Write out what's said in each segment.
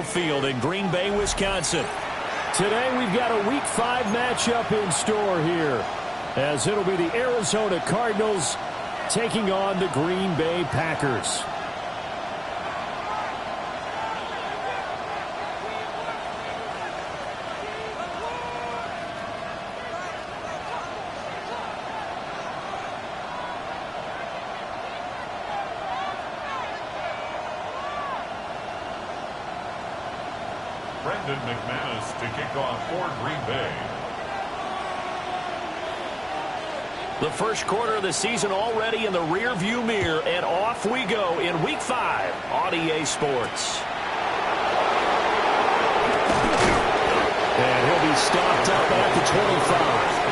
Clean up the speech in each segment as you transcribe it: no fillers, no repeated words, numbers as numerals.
Field in Green Bay, Wisconsin. Today we've got a Week 5 matchup in store here, as it'll be the Arizona Cardinals taking on the Green Bay Packers. Brendan McManus to kick off for Green Bay. The first quarter of the season already in the rearview mirror, and off we go in Week 5 on EA Sports. And he'll be stopped up at the 25.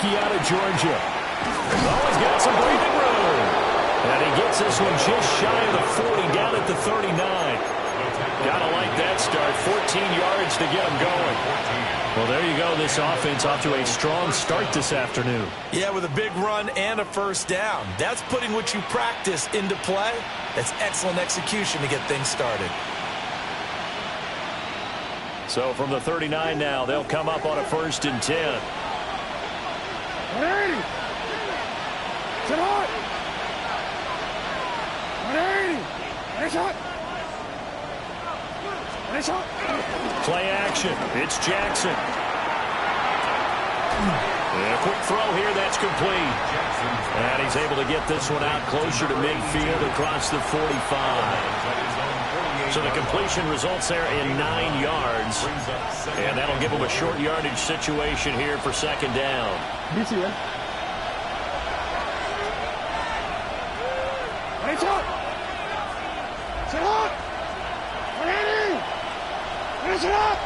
Out of Georgia. Oh, he's got some breathing room. And he gets this one just shy of the 40, down at the 39. Gotta like that start. 14 yards to get him going. Well, there you go. This offense off to a strong start this afternoon. Yeah, with a big run and a first down. That's putting what you practice into play. That's excellent execution to get things started. So from the 39 now, they'll come up on a 1st and 10. 180. Sit on. 180. Nice shot. Nice shot. Play action. It's Jackson. And a quick throw here. That's complete. And he's able to get this one out closer to midfield across the 45. So the completion results there in 9 yards. And that'll give him a short yardage situation here for 2nd down. BC, yeah. Nice shot. Sit up. 180. Nice shot.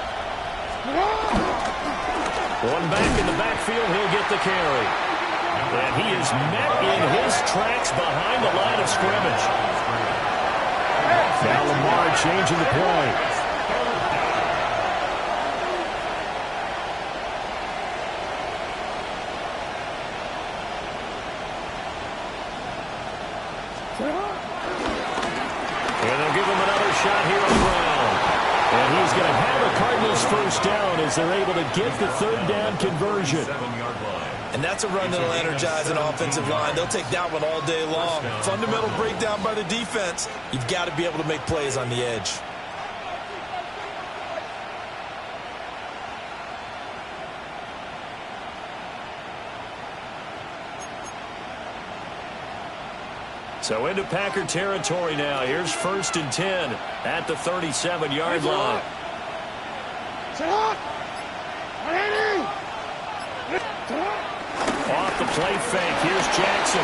One back in the backfield. He'll get the carry. And he is met in his tracks behind the line of scrimmage. Now Lamar changing the play. And they'll give him another shot here on the ground. And he's going to have a Cardinals 1st down as they're able to get the 3rd down conversion. And that's a run that'll energize an offensive line. They'll take that one all day long. Fundamental breakdown by the defense. You've got to be able to make plays on the edge. So into Packer territory now. Here's 1st and 10 at the 37-yard line. Off the play fake. Here's Jackson.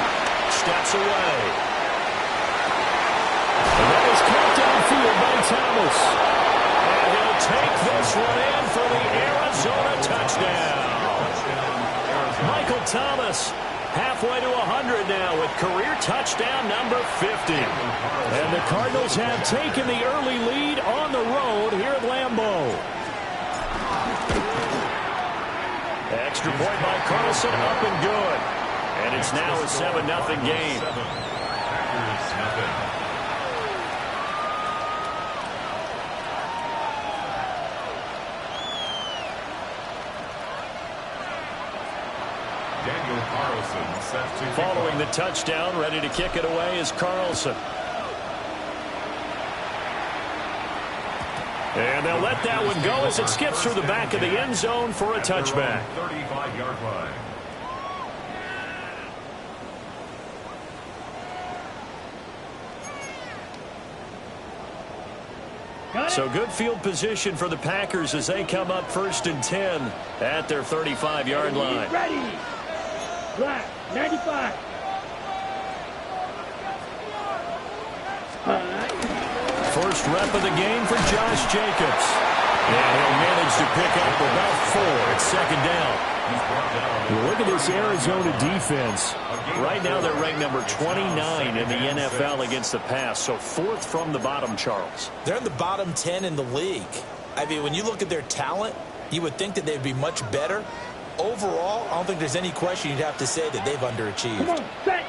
Steps away. And that is caught downfield by Thomas. And he'll take this one in for the Arizona touchdown. Michael Thomas halfway to 100 now with career touchdown number 50. And the Cardinals have taken the early lead on the road here at Lambeau. Extra point by Carlson, up and good. And it's now a 7-0 game. Daniel Carlson set to following the touchdown, ready to kick it away is Carlson. And they'll let that one go as it skips through the back of the end zone for a touchback. 35-yard line. So good field position for the Packers as they come up 1st and 10 at their 35-yard line. Ready. Black, 95. First rep of the game for Josh Jacobs. And he'll manage to pick up about 4. It's second down. Look at this Arizona defense. Right now they're ranked number 29 in the NFL against the pass. So 4th from the bottom, Charles. They're in the bottom 10 in the league. I mean, when you look at their talent, you would think that they'd be much better. Overall, I don't think there's any question you'd have to say that they've underachieved. Come on, set.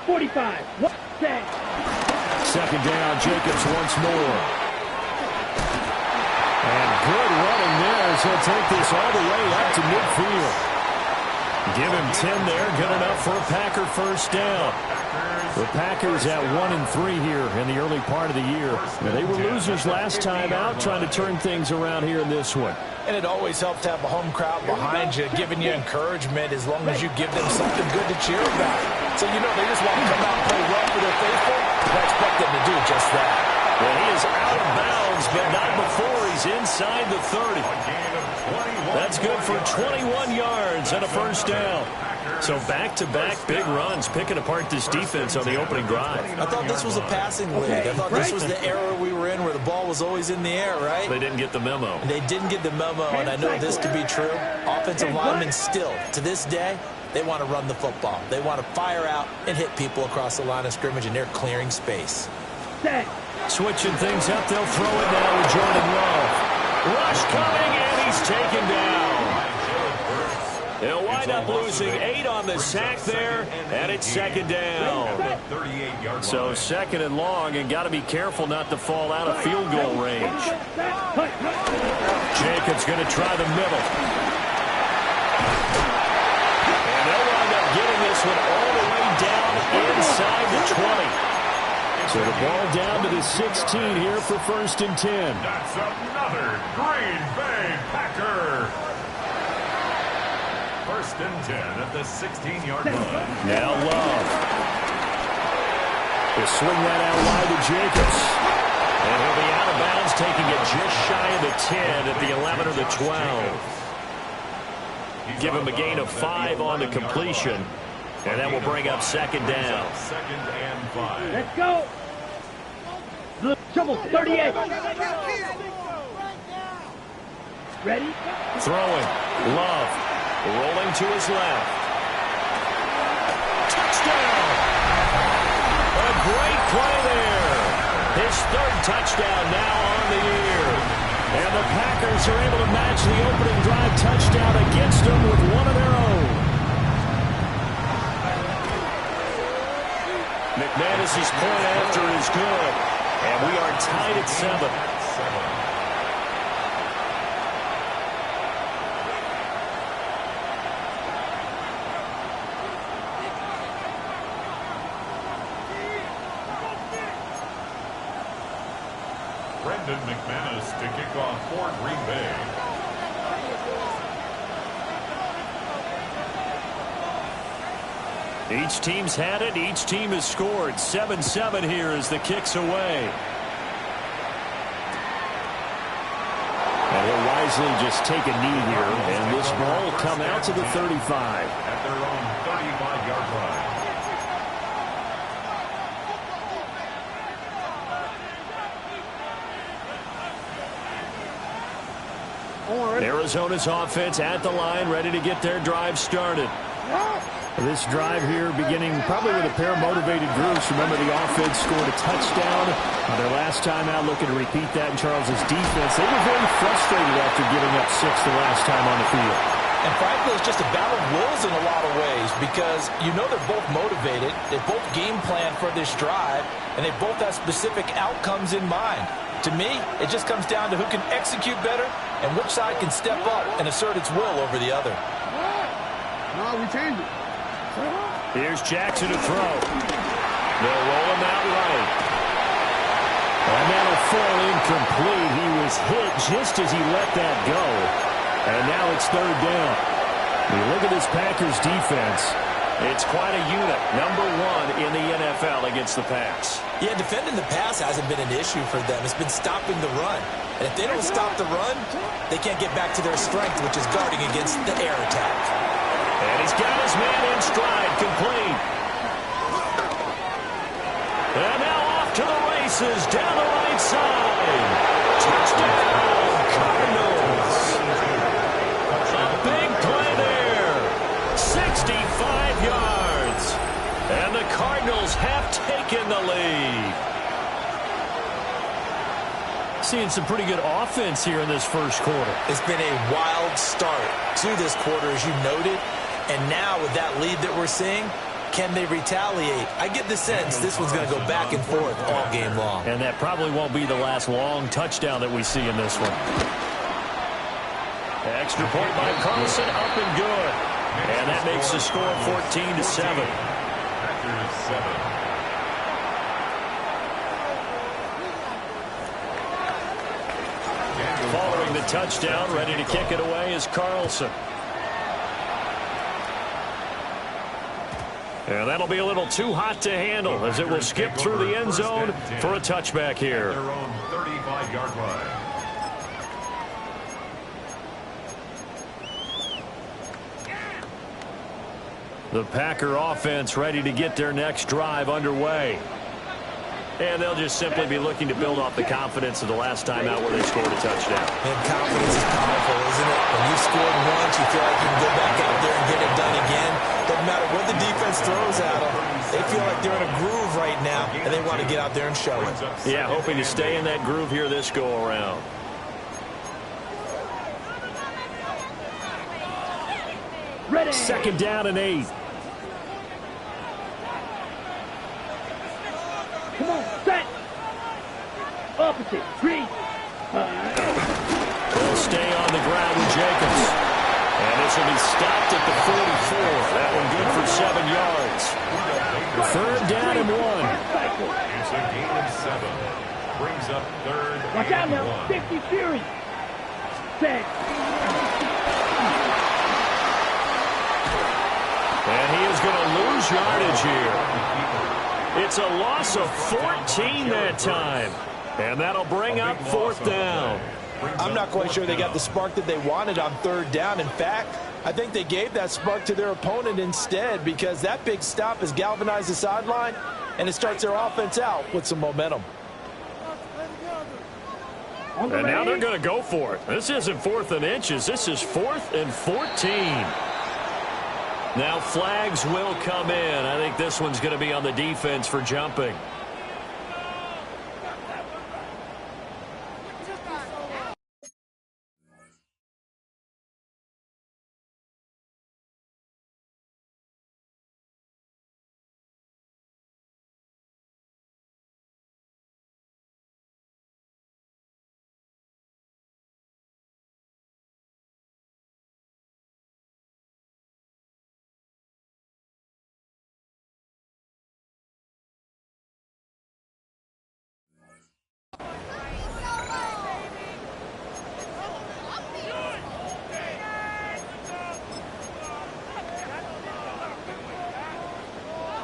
45. Set. Second down, Jacobs once more. And good running there as he'll take this all the way up to midfield. Give him 10 there, good enough for a Packer first down. The Packers at 1-3 here in the early part of the year. They were losers last time out, trying to turn things around here in this one. And it always helps to have a home crowd behind you, giving you encouragement as long as you give them something good to cheer about. So you know they just want to come out and play well for their faithful. I expect them to do just that. Well, he is out of bounds, but not before he's inside the 30. That's good for 21 yards and a first down. So back-to-back big runs, picking apart this defense on the opening drive. I thought this was a passing league. I thought this was the era we were in where the ball was always in the air, right? They didn't get the memo. They didn't get the memo, and I know this to be true. Offensive linemen still, to this day, they want to run the football. They want to fire out and hit people across the line of scrimmage, and they're clearing space. Switching things up, they'll throw it now with Jordan Love. Rush coming, and he's taken down. They'll wind up losing 8 on the sack there, and it's second down. So second and long, and got to be careful not to fall out of field goal range. Jacobs going to try the middle. And they'll wind up getting this one all the way down inside the 20. So the ball down to the 16 here for first and 10. That's another Green Bay Packer. First and 10 at the 16-yard line. Now Love. He'll swing that out wide to Jacobs. And he'll be out of bounds, taking it just shy of the 10 at the 11 or the 12. Give him a gain of 5 on the completion. And that will bring up second down. Second and 5. Let's go. Trouble, 38. Ready? Throwing. Love. Rolling to his left. Touchdown! A great play there. His 3rd touchdown now on the year. And the Packers are able to match the opening drive touchdown against them with one of their own. McManus's point after is good. And we are tied at 7. Brendan McManus to kick off for Green Bay. Each team's had it. Each team has scored. 7-7 here as the kick's away. And he'll wisely just take a knee here. And this ball will come out to the 35. At their own 35-yard line. Arizona's offense at the line, ready to get their drive started. This drive here beginning probably with a pair of motivated groups. Remember, the offense scored a touchdown their last time out, looking to repeat that in Charles's defense. They were very frustrated after giving up 6 the last time on the field. And frankly, it's just a battle of wills in a lot of ways because you know they're both motivated. They both game plan for this drive, and they both have specific outcomes in mind. To me, it just comes down to who can execute better and which side can step up and assert its will over the other. No, we changed it. Here's Jackson to throw. They'll roll him out right. And that'll fall incomplete. He was hit just as he let that go. And now it's 3rd down. You look at this Packers defense. It's quite a unit. Number 1 in the NFL against the pass. Yeah, defending the pass hasn't been an issue for them. It's been stopping the run. And if they don't stop the run, they can't get back to their strength, which is guarding against the air attack. And he's got his man in stride, complete. And now off to the races, down the right side. Touchdown! Cardinals have taken the lead. Seeing some pretty good offense here in this first quarter. It's been a wild start to this quarter, as you noted. And now with that lead that we're seeing, can they retaliate? I get the sense this one's going to go back and forth all game long. And that probably won't be the last long touchdown that we see in this one. Extra point by Carlson, up and good. And that makes the score 14-7. Packers 7. Following the touchdown, ready to kick it away is Carlson. And that'll be a little too hot to handle as it will skip through the end zone for a touchback here. Their own 35-yard line. The Packer offense ready to get their next drive underway. And they'll just simply be looking to build off the confidence of the last time out where they scored a touchdown. And confidence is powerful, isn't it? When you've scored once, you feel like you can go back out there and get it done again. Doesn't matter what the defense throws at them. They feel like they're in a groove right now, and they want to get out there and show it. Yeah, hoping to stay in that groove here this go-around. Ready. Second down and 8. Come on, set. Opposite. 3. Will stay on the ground with Jacobs. And this will be stopped at the 44. That one good for 7 yards. Third down and 1. It's a gain of 7. Brings up third Watch out and now. 1. 50 Fury. Set. And he is going to lose yardage here. It's a loss of 14 that time. And that'll bring up fourth down. I'm not quite sure they got the spark that they wanted on third down. In fact, I think they gave that spark to their opponent instead, because that big stop has galvanized the sideline, and it starts their offense out with some momentum. And now they're going to go for it. This isn't 4th and inches. This is 4th and 14. Now flags will come in. I think this one's going to be on the defense for jumping.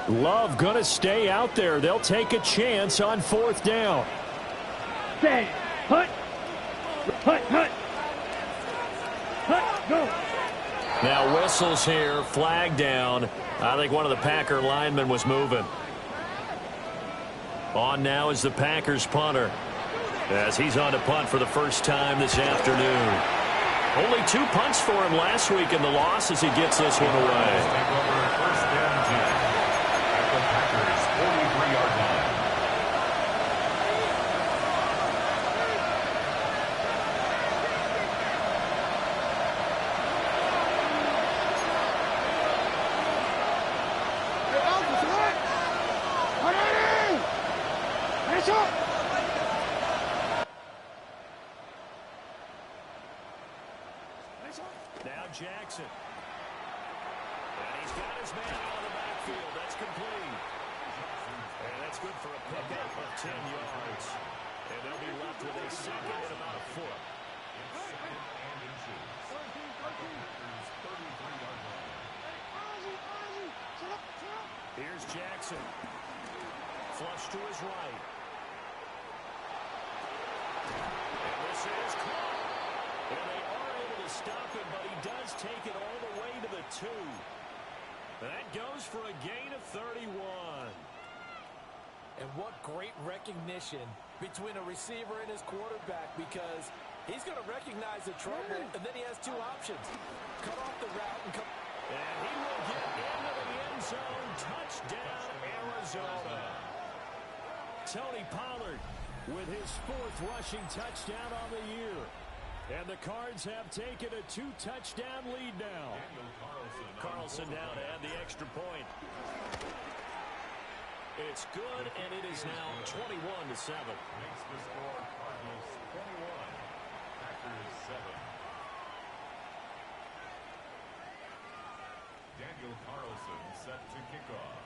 Love going to stay out there. They'll take a chance on 4th down. Set. Hut. Hut. Hut. Hut. Go. Now whistles here. Flag down. I think one of the Packer linemen was moving. On now is the Packers punter, as he's on to punt for the first time this afternoon. Only 2 punts for him last week in the loss as he gets this one away. Take over first down 10 at the Packers' 43-yard line. Now Jackson. And he's got his man out of the backfield. That's complete. And that's good for a pickup of 10 yards. And they'll be left with a second and about a foot. Here's Jackson. Flush to his right. And this is caught. And they are able to stop him, but he does take it all the way to the 2. That goes for a gain of 31. And what great recognition between a receiver and his quarterback, because he's going to recognize the trouble, and then he has 2 options. Cut off the route and come. And he will get into the end zone. Touchdown, Arizona. Tony Pollard with his 4th rushing touchdown on the year. And the Cards have taken a 2-touchdown lead now. Carlson now to add the extra point. It's good, and it is now 21-7. Makes the score Cardinals 21, Packers 7. Daniel Carlson set to kick off.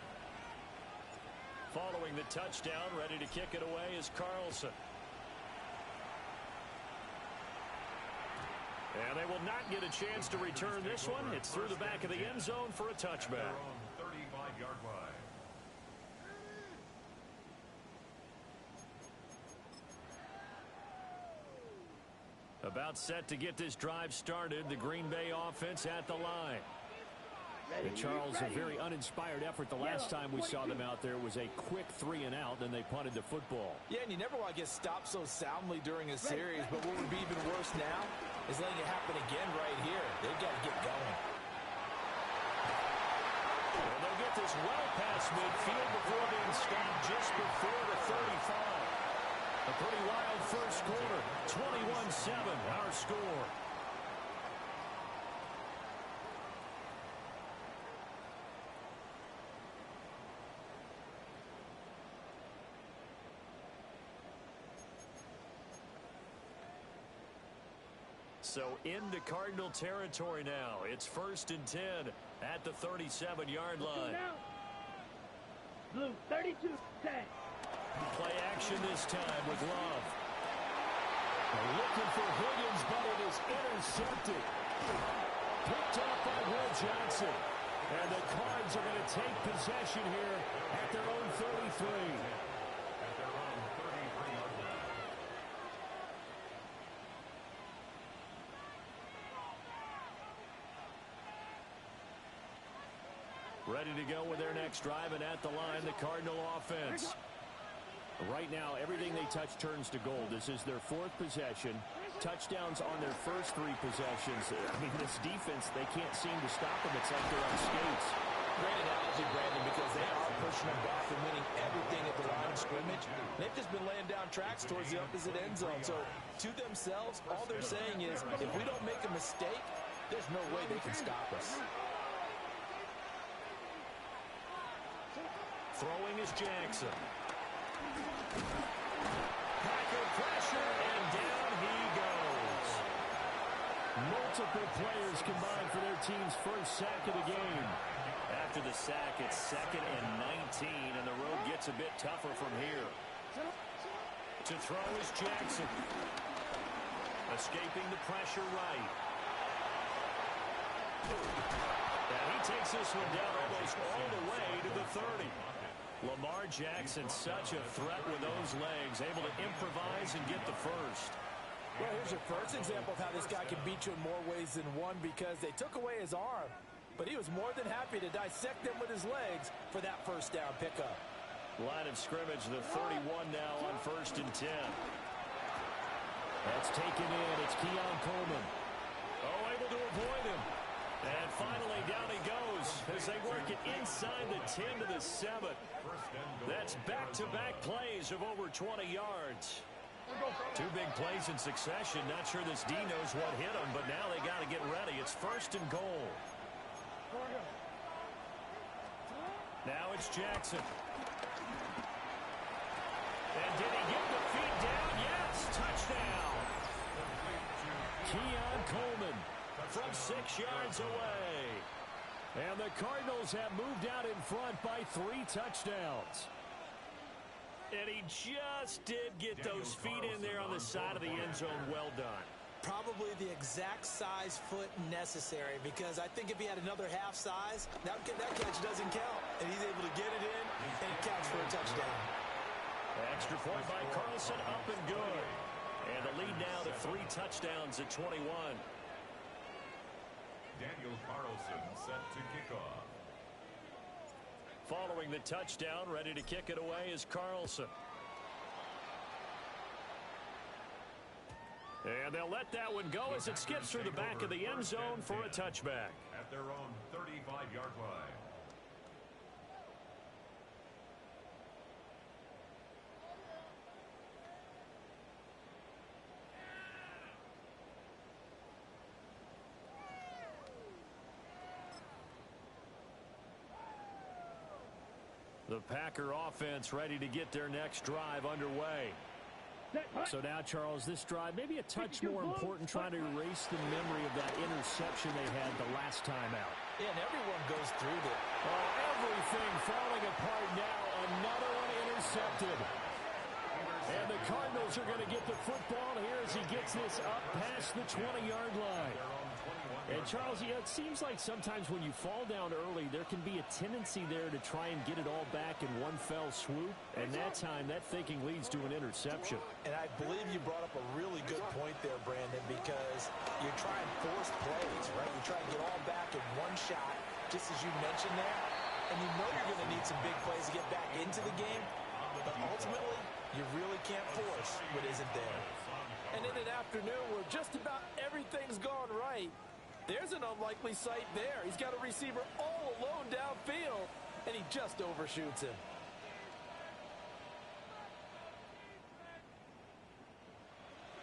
Following the touchdown, ready to kick it away is Carlson. And they will not get a chance to return this one. It's through the back of the end zone for a touchback. Their own 35-yard line. About set to get this drive started. The Green Bay offense at the line. And Charles, a very uninspired effort the last time we saw them out there was a quick 3-and-out, then they punted the football. Yeah, and you never want to get stopped so soundly during a series, but what would be even worse now is letting it happen again right here. They've got to get going. And they'll get this well past midfield before being stopped just before the 35. A pretty wild first quarter. 21-7, our score. So into Cardinal territory now. It's 1st and 10 at the 37-yard line. Blue, 32, 10. Play action this time with Love. They're looking for Higgins, but it is intercepted. Picked up by Will Johnson. And the Cards are going to take possession here at their own 33. At their own 33-yard line. Ready to go with their next drive, and at the line, the Cardinal offense. Right now, everything they touch turns to gold. This is their 4th possession. Touchdowns on their first 3 possessions. I mean, this defense, they can't seem to stop them. It's like they're on skates. Great analogy, Brandon, because they are pushing them back and winning everything at the line of scrimmage. They've just been laying down tracks towards the opposite end zone. So, to themselves, all they're saying is, if we don't make a mistake, there's no way they can stop us. Throwing is Jackson. Packer pressure, and down he goes. Multiple players combined for their team's first sack of the game. After the sack, it's 2nd and 19, and the road gets a bit tougher from here. To throw is Jackson. Escaping the pressure right. And he takes this one down almost all the way to the 30. Lamar Jackson, such a threat with those legs, able to improvise and get the first. Well, here's your first example of how this guy can beat you in more ways than one, because they took away his arm, but he was more than happy to dissect them with his legs for that first down pickup. Line of scrimmage, the 31 now on 1st and 10. That's taken in. It's Keon Coleman. Oh, able to avoid him. And finally, down he goes as they work it inside the 10 to the 7. That's back-to-back plays of over 20 yards. 2 big plays in succession. Not sure this D knows what hit him, but now they got to get ready. It's 1st and goal. Now it's Jackson. And did he get the feet down? Yes, touchdown. Keon Coleman from 6 yards away. And the Cardinals have moved out in front by 3 touchdowns. And he just did get those feet in there on the side of the end zone. Well done. Probably the exact size foot necessary, because I think if he had another half size, that catch doesn't count. And he's able to get it in, and it counts for a touchdown. Extra point by Carlson, up and good. And the lead now to 3 touchdowns at 21. Daniel Carlson set to kick off. Following the touchdown, ready to kick it away is Carlson. And they'll let that one go as it skips through the back of the end zone for a touchback. At their own 35-yard line. The Packer offense ready to get their next drive underway. So now, Charles, this drive maybe a touch more important, trying to erase the memory of that interception they had the last time out. Yeah, and everyone goes through that. Oh, everything falling apart now. Another one intercepted. And the Cardinals are going to get the football here as he gets this up past the 20-yard line. And, Charles, it seems like sometimes when you fall down early, there can be a tendency there to try and get it all back in one fell swoop. And that time, that thinking leads to an interception. And I believe you brought up a really good point there, Brandon, because you're trying forced plays, right? You try and get all back in one shot, just as you mentioned there. And you know you're going to need some big plays to get back into the game. But ultimately, you really can't force what isn't there. And in an afternoon where just about everything's gone right, there's an unlikely sight there. He's got a receiver all alone downfield, and he just overshoots him.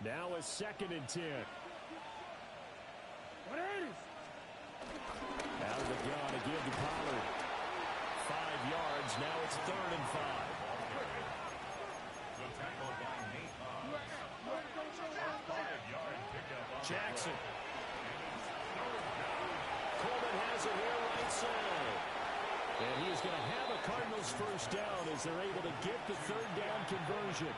Now a 2nd and 10. What is? Out of the gun again to Pollard. 5 yards. Now it's 3rd and 5. The tackle by Nate Hobbs. 5-yard pickup. Jackson. Coleman has it here right side. And he is going to have a Cardinals first down as they're able to get the 3rd down conversion.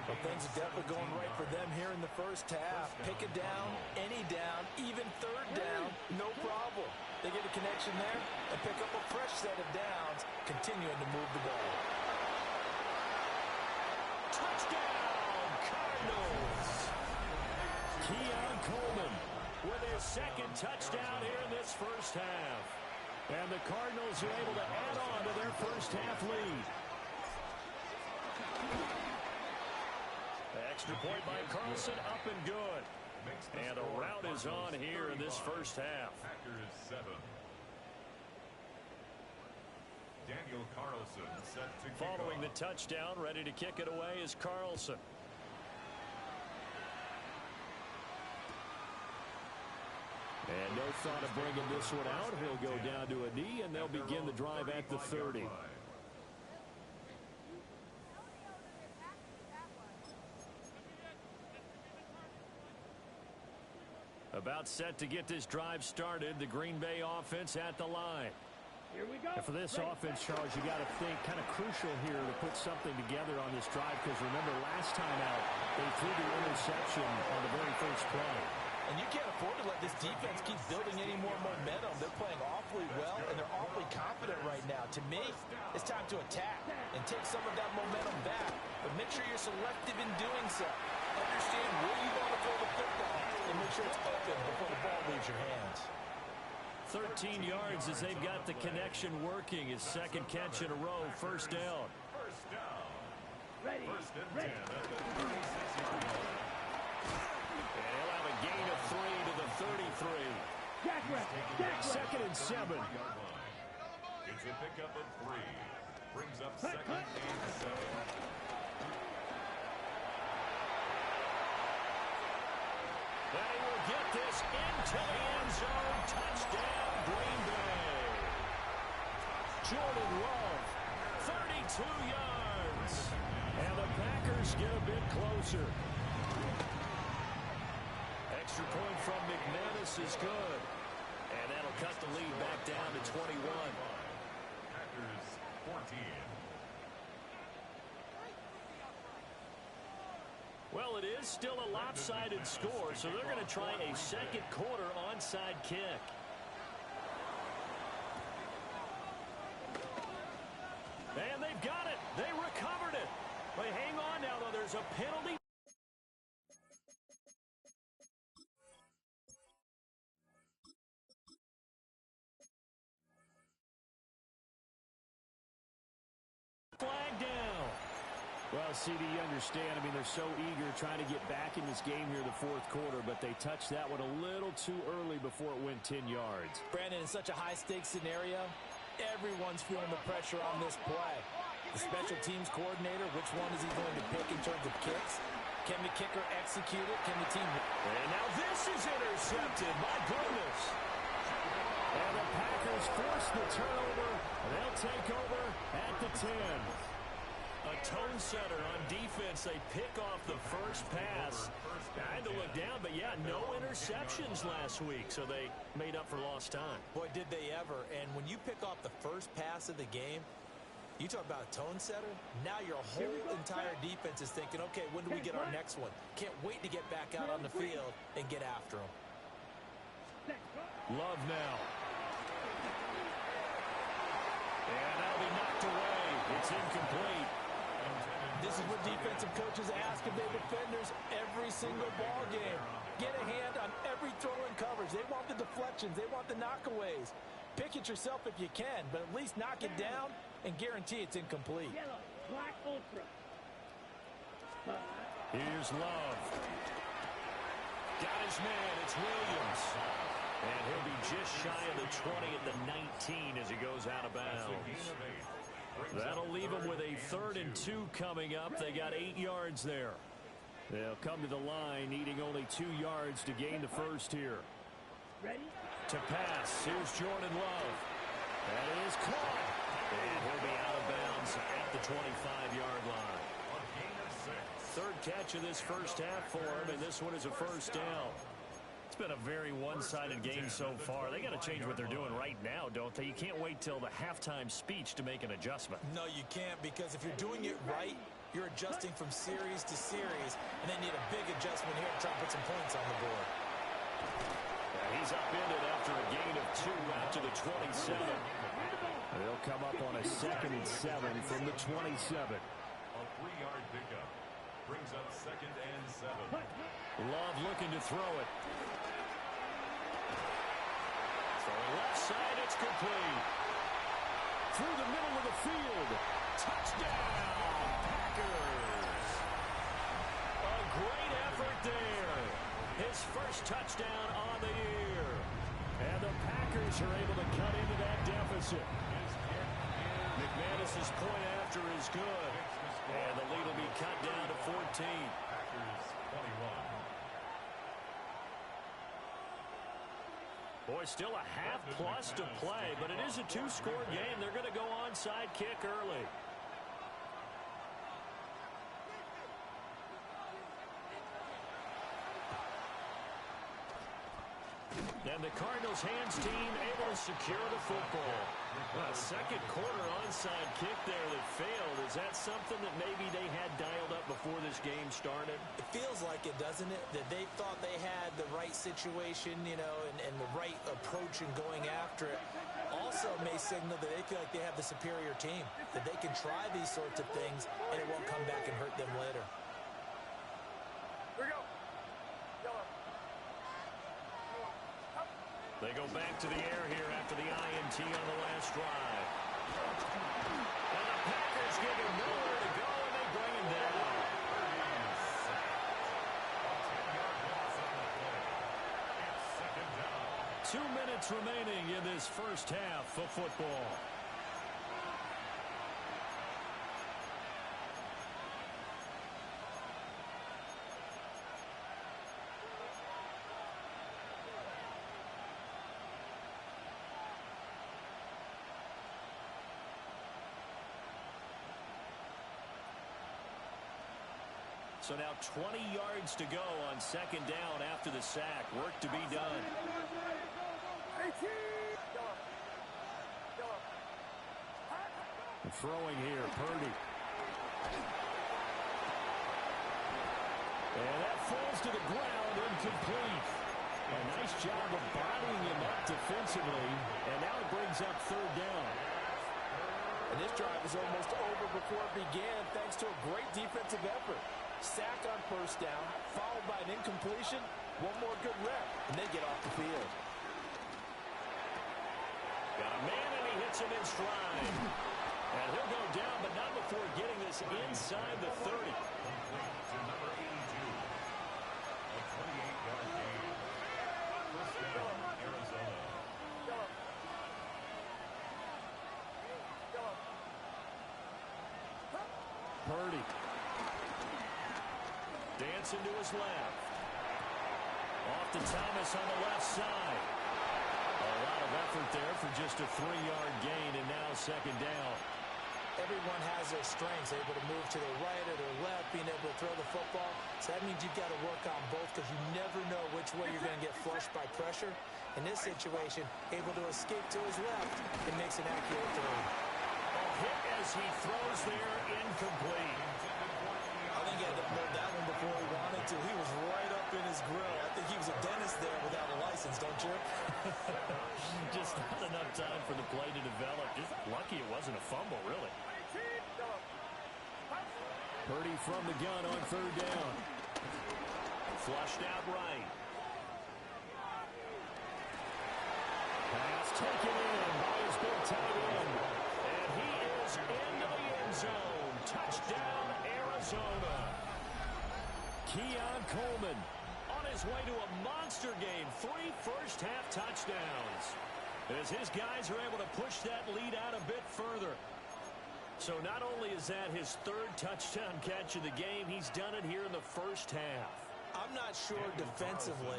Well, things are definitely going right for them here in the first half. Pick a down, any down, even 3rd down, no problem. They get a connection there and pick up a fresh set of downs, continuing to move the ball. Touchdown, Cardinals! Keon Coleman with his 2nd touchdown here in this first half. And the Cardinals are able to add on to their first half lead. The extra point by Carlson, up and good. And a rout is on here in this first half. Packers 7. Daniel Carlson set to kick Following the off. touchdown, ready to kick it away is Carlson. And no thought of bringing this one out. He'll go down to a knee, and they'll begin the drive at the 30. About set to get this drive started. The Green Bay offense at the line. Here we go. And for this offense, Charles, you got to think kind of crucial here to put something together on this drive, because remember last time out they threw the interception on the very first play. And you can't afford to let this defense keep building any more momentum. They're playing awfully well, and they're awfully confident right now. To me, it's time to attack and take some of that momentum back. But make sure you're selective in doing so. Understand where you want to throw the football, and make sure it's open before the ball leaves your hands. 13 yards as they've got the connection working. His 2nd catch in a row, first down. First down. Ready. 1st and 10 Ready. at the 36-yard line. And he'll have a gain of 3 to the 33. Jack 2nd and 7. It's a pickup of 3. Brings up 2nd and 7. And he will get this into the end zone. Touchdown, Green Bay. Jordan Love, 32 yards. And the Packers get a bit closer. Extra point from McManus is good. And that'll cut the lead back down to 21. Packers 14. Well, it is still a lopsided score, so they're going to try a 2nd quarter onside kick. And they've got it. They recovered it. But hang on now, though. There's a penalty. Flag down. Well, CD, you understand. I mean, they're so eager trying to get back in this game here in the 4th quarter, but they touched that one a little too early before it went 10 yards. Brandon, in such a high-stakes scenario, everyone's feeling the pressure on this play. The special teams coordinator, which one is he going to pick in terms of kicks? Can the kicker execute it? Can the team... And now this is intercepted. My goodness. And the Packers Cardinals force the turnover, and they'll take over at the 10. A tone setter on defense. They pick off the first pass. I had to look down, but yeah, no interceptions last week, so they made up for lost time. Boy, did they ever. And when you pick off the first pass of the game, you talk about a tone setter. Now your whole entire defense is thinking, okay, when do we get our next one? Can't wait to get back out on the field and get after them. Love now. And that'll be knocked away. It's incomplete. This is what defensive coaches ask of their defenders every single ball game. Get a hand on every throw in coverage. They want the deflections. They want the knockaways. Pick it yourself if you can, but at least knock it down and guarantee it's incomplete. Yellow, black, ultra. Here's Love. Got his man. It's Williams. And he'll be just shy of the 20 at the 19 as he goes out of bounds. That'll leave them with a 3rd and 2 coming up. They got 8 yards there. They'll come to the line needing only 2 yards to gain the first here. Ready? To pass. Here's Jordan Love. That is caught. And he'll be out of bounds at the 25-yard line. 3rd catch of this first half for him, and this one is a first down. It's been a very one-sided game so far. They got to change what they're doing right now, don't they? You can't wait till the halftime speech to make an adjustment. No, you can't, because if you're doing it right, you're adjusting from series to series, and they need a big adjustment here to try and put some points on the board. He's upended after a gain of 2 out to the 27. They'll come up on a 2nd and 7 from the 27. A 3-yard pickup brings up 2nd and 7. Love looking to throw it. Throwing left side, it's complete. Through the middle of the field. Touchdown, Packers. A great effort there. His first touchdown on the year. And the Packers are able to cut into that deficit. McManus's point after is good. And the lead will be cut down to 14. Packers 21. Boy, still a half-plus to play, but it is a 2-score game. They're going to go onside kick early. And the Cardinals hands team able to secure the football. A second quarter onside kick there that failed. Is that something that maybe they had dialed up before this game started? It feels like it, doesn't it? That they thought they had the right situation, you know, and the right approach in going after it. Also may signal that they feel like they have the superior team, that they can try these sorts of things and it won't come back and hurt them later. Here we go. They go back to the air here after the INT on the last drive. And the Packers give him nowhere to go, and they bring him down. 2 minutes remaining in this first half of football. So now 20 yards to go on 2nd down after the sack. Work to be done. And throwing here, Purdy. And that falls to the ground, incomplete. A nice job of bodying him up defensively. And now it brings up 3rd down. And this drive is almost over before it began thanks to a great defensive effort. Sack on 1st down, followed by an incompletion. One more good rep, and they get off the field. Got a man, and he hits him in stride. And he'll go down, but not before getting this inside the 30. To number 82. A 28-yard gain. 1st down, Arizona. Purdy. Dancing to his left. Off to Thomas on the left side. A lot of of effort there for just a 3-yard gain, and now second down. Everyone has their strengths, able to move to their right or their left, being able to throw the football. So that means you've got to work on both because you never know which way you're going to get flushed by pressure. In this situation, able to escape to his left, it makes an accurate throw. A hit as he throws there, incomplete. I think he had to hold that one before he wanted to. He was right up in his grill. I think he was a dentist there without a license, don't you? Just not enough time for the play to develop. Just lucky it wasn't a fumble, really. Purdy from the gun on third down. Flushed out right. Pass taken in by his big tight end. And he is into the end zone. Touchdown, Arizona. Keon Coleman on his way to a monster game. 3 first-half touchdowns. As his guys are able to push that lead out a bit further. So not only is that his 3rd touchdown catch of the game, he's done it here in the first half. I'm not sure defensively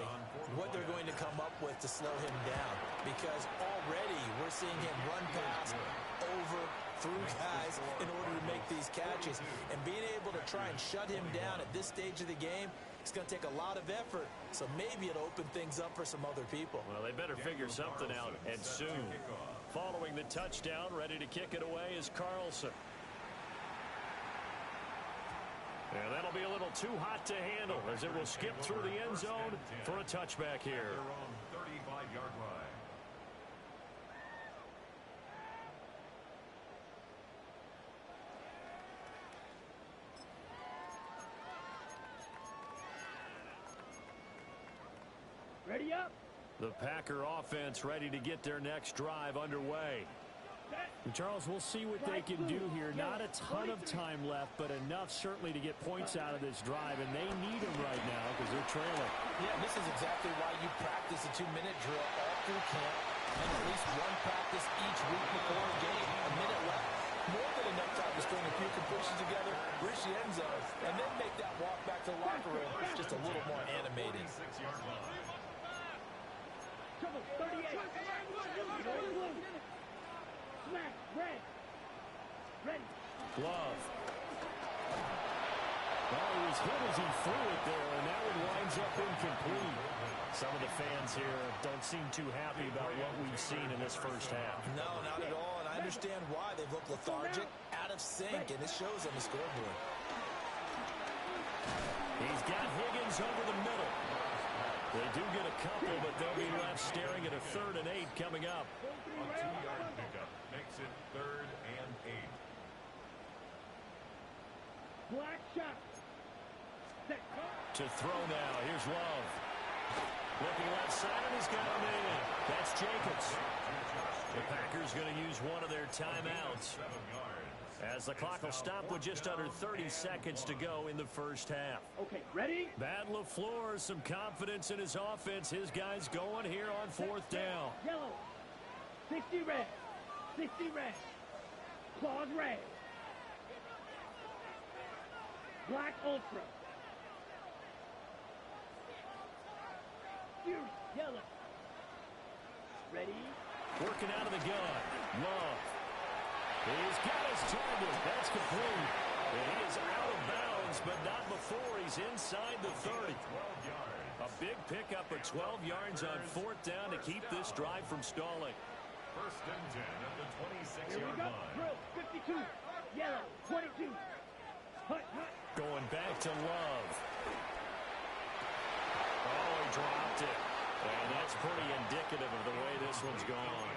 what they're going to come up with to slow him down because already we're seeing him run past, over, through guys in order to make these catches. And being able to try and shut him down at this stage of the game, it's going to take a lot of effort. So maybe it'll open things up for some other people. Well, they better figure something out, and soon. Following the touchdown, ready to kick it away is Carlson. And that'll be a little too hot to handle as it will skip through the end zone for a touchback here. Their own 35-yard line. Ready up. The Packer offense ready to get their next drive underway. And Charles, we'll see what they can do here. Not a ton of time left, but enough certainly to get points out of this drive, and they need them right now because they're trailing. Yeah, this is exactly why you practice a 2-minute drill all through camp and at least one practice each week before a game. A minute left, more than enough time to string a few completions together, reach the end zone, and then make that walk back to the locker room just a little more animated. 36-yard line. Trouble, 38. Blue. Smack, red. Ready. Love. Well, he was hit as he threw it there, and that one winds up incomplete. Some of the fans here don't seem too happy about what we've seen in this first half. No, not at all, and I understand why. They've looked lethargic, out of sync, and it shows on the scoreboard. He's got Higgins over the middle. They do get a couple, but they'll be left staring at a 3rd and 8 coming up. A 2-yard pickup makes it 3rd and 8. Black shot. Set. To throw now. Here's Love. Looking left side, and he's got him in. That's Jacobs. The Packers going to use one of their timeouts, 7 yards. as the clock will stop with just under 30 seconds to go in the first half. Okay, ready? Matt LaFleur, some confidence in his offense. His guys going here on 4th down. Yellow. 60 red. 60 red. Claws red. Black ultra. Fury. Yellow. Ready? Working out of the gun. Love. He's got his target. That's complete. And he is out of bounds, but not before he's inside the 30. 12 yards. A big pickup of 12 yards on 4th down to keep this drive from stalling. 1st and 10 at the Here we 26-yard go. line. Drill. 52. Yellow. 22. Hut, hut. Going back to Love. Oh, he dropped it. And that's pretty indicative of the way this one's gone.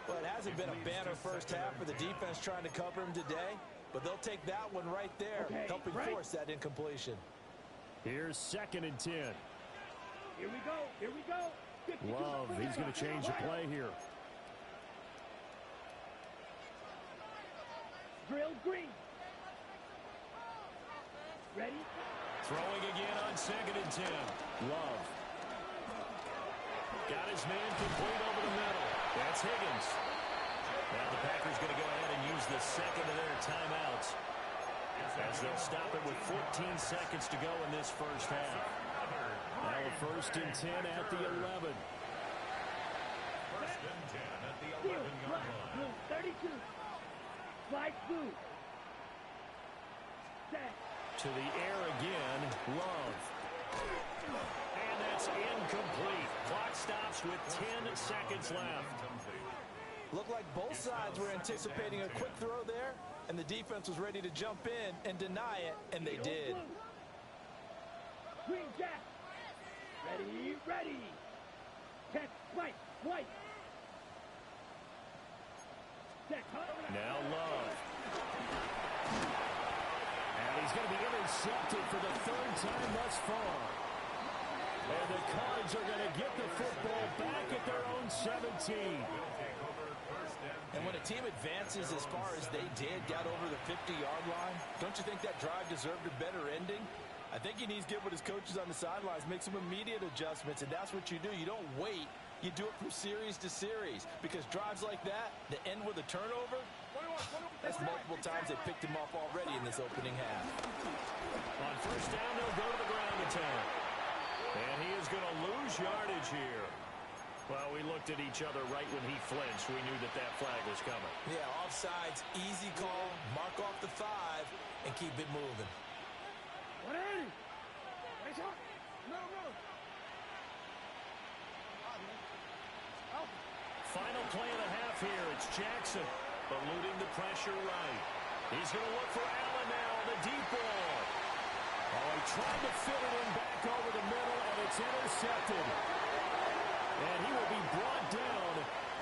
Well, it hasn't been a banner first half for the defense trying to cover him today, but they'll take that one right there, Okay, helping right. force that incompletion. Here's 2nd and 10. Here we go. Here we go. 52. Love, he's going to change the play here. Drill green. Ready? Throwing again on 2nd and 10. Love. Got his man complete over the middle. That's Higgins. Now the Packers going to go ahead and use the 2nd of their timeouts, as they'll stop it with 14 seconds to go in this first half. Now a 1st and 10 at the 11. Blue 32. Slide blue. Set. To the air again, Love. And that's incomplete. Clock stops with 10 seconds left. Looked like both sides were anticipating a quick throw there, and the defense was ready to jump in and deny it, and they did. Green Jack. Ready, ready. Check, white, white. Set. Now Love. And he's going to be intercepted for the third time thus far. And the Cards are going to get the football back at their own 17. And when a team advances as far as they did, got over the 50-yard line, don't you think that drive deserved a better ending? I think he needs to get with his coaches on the sidelines, make some immediate adjustments, and that's what you do. You don't wait. You do it from series to series, because drives like that end with a turnover, that's multiple times they picked him off already in this opening half. On first down, they'll go to the ground attack. And he is going to lose yardage here. Well, we looked at each other right when he flinched. We knew that that flag was coming. Yeah, offsides, easy call, mark off the 5, and keep it moving. 180. Nice shot. No. Final play of the half here. It's Jackson eluding the pressure right. He's going to look for Allen now on the deep ball. Oh, he tried to fit it in back over the middle, and it's intercepted. And he will be brought down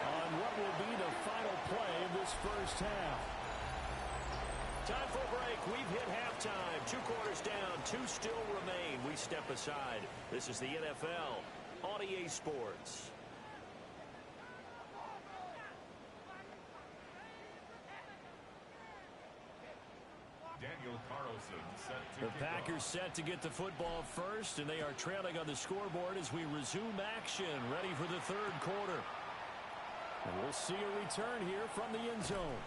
on what will be the final play of this first half. Time for a break. We've hit halftime. 2 quarters down. 2 still remain. We step aside. This is the NFL on EA Sports. Daniel Carlson set to The Packers set to get the football first, and they are trailing on the scoreboard as we resume action, ready for the third quarter. And we'll see a return here from the end zone.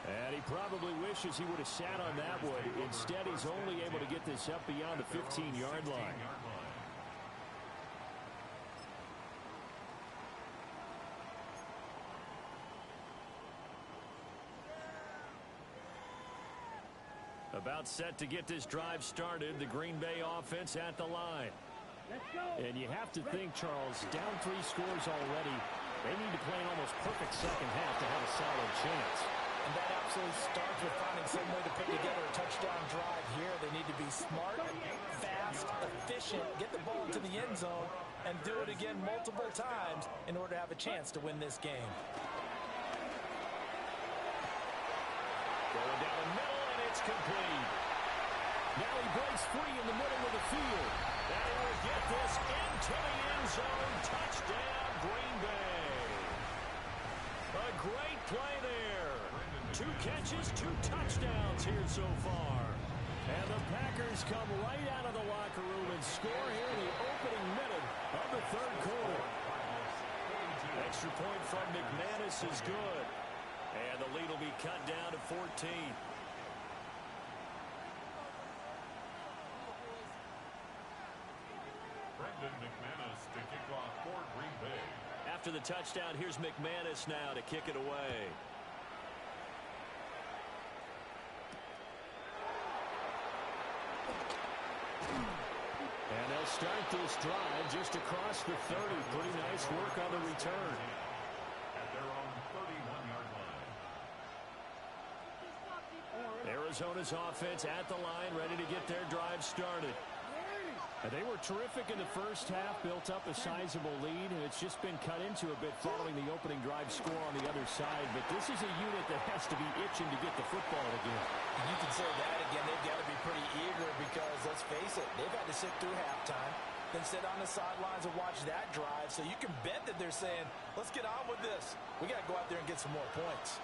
And he probably wishes he would have sat on that one. Instead, he's only able to get this up beyond the 15-yard line. About set to get this drive started. The Green Bay offense at the line. Let's go. And you have to think, Charles, down 3 scores already. They need to play an almost perfect second half to have a solid chance. And that absolutely starts with finding some way to put together a touchdown drive here. They need to be smart, fast, efficient, get the ball to the end zone, and do it again multiple times in order to have a chance to win this game. Going down the middle, and it's complete. Now he breaks free in the middle of the field. And he will get this into the end zone. Touchdown, Green Bay. A great play there. 2 catches, 2 touchdowns here so far. And the Packers come right out of the locker room and score here in the opening minute of the third quarter. Extra point from McManus is good. And the lead will be cut down to 14. Brendan McManus to kick off for Green Bay. After the touchdown, here's McManus now to kick it away. And they'll start this drive just across the 30. Pretty nice work on the return. At their own 31-yard line. Arizona's offense at the line, ready to get their drive started. They were terrific in the first half, built up a sizable lead, and it's just been cut into a bit following the opening drive score on the other side. But this is a unit that has to be itching to get the football again. You can say that again. They've got to be pretty eager because, let's face it, they've had to sit through halftime, then sit on the sidelines and watch that drive. So you can bet that they're saying, let's get on with this. We got to go out there and get some more points.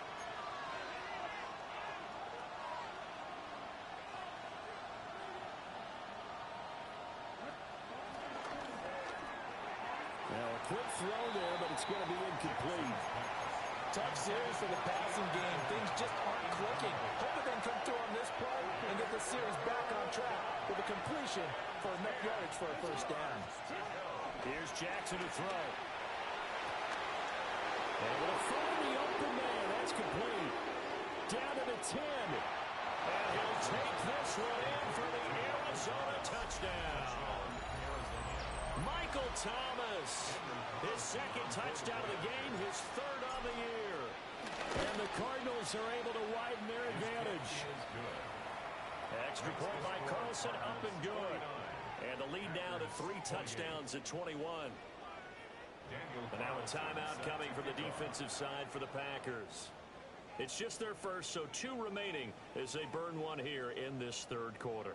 Now, a quick throw there, but it's going to be incomplete. Tough series for the passing game. Things just aren't clicking. Hoping they can come through on this play and get the series back on track with a completion for enough yardage for a first down. Here's Jackson to throw. Able to find the open man It's complete. Down to the 10. And he'll take this one in for the Arizona touchdown. Michael Thomas, his second touchdown of the game, his third on the year. And the Cardinals are able to widen their advantage. Extra point by Carlson, up and good. And the lead now to 3 touchdowns at 21. And now a timeout coming from the defensive side for the Packers. It's just their first, so 2 remaining as they burn one here in this third quarter.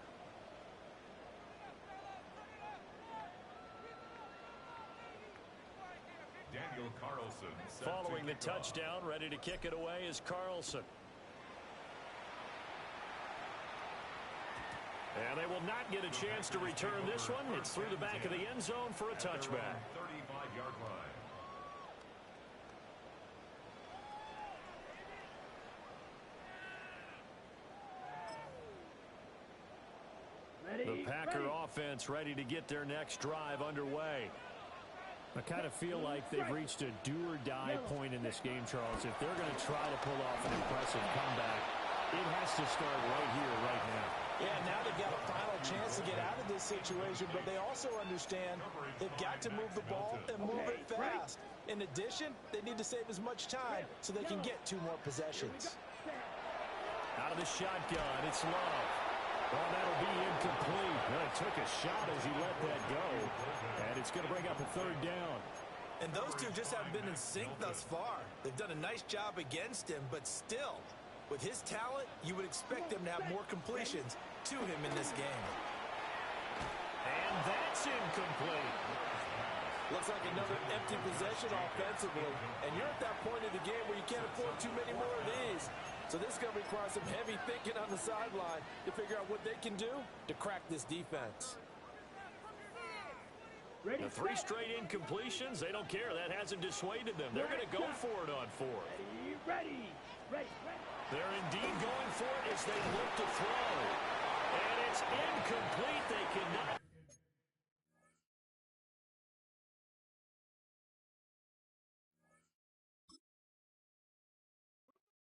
Daniel Carlson. Following the touchdown, ready to kick it away is Carlson. And they will not get a chance to return this one. It's through the back of the end zone for a touchback. 35-yard line. The Packer offense ready to get their next drive underway. I kind of feel like they've reached a do-or-die point in this game, Charles. If they're going to try to pull off an impressive comeback, it has to start right here, right now. Yeah, now they've got a final chance to get out of this situation, but they also understand they've got to move the ball and move it fast. In addition, they need to save as much time so they can get 2 more possessions. Out of the shotgun, it's Love. Well, that'll be incomplete. Well, he took a shot as he let that go. And it's going to bring up a 3rd down. And those two just haven't been in sync thus far. They've done a nice job against him, but still, with his talent, you would expect them to have more completions to him in this game. And that's incomplete. Looks like another empty possession offensively. And you're at that point in the game where you can't afford too many more of these. So this is going to require some heavy thinking on the sideline to figure out what they can do to crack this defense. The 3 straight incompletions, they don't care. That hasn't dissuaded them. They're going to go for it on 4th. Ready. They're indeed going for it as they look to throw.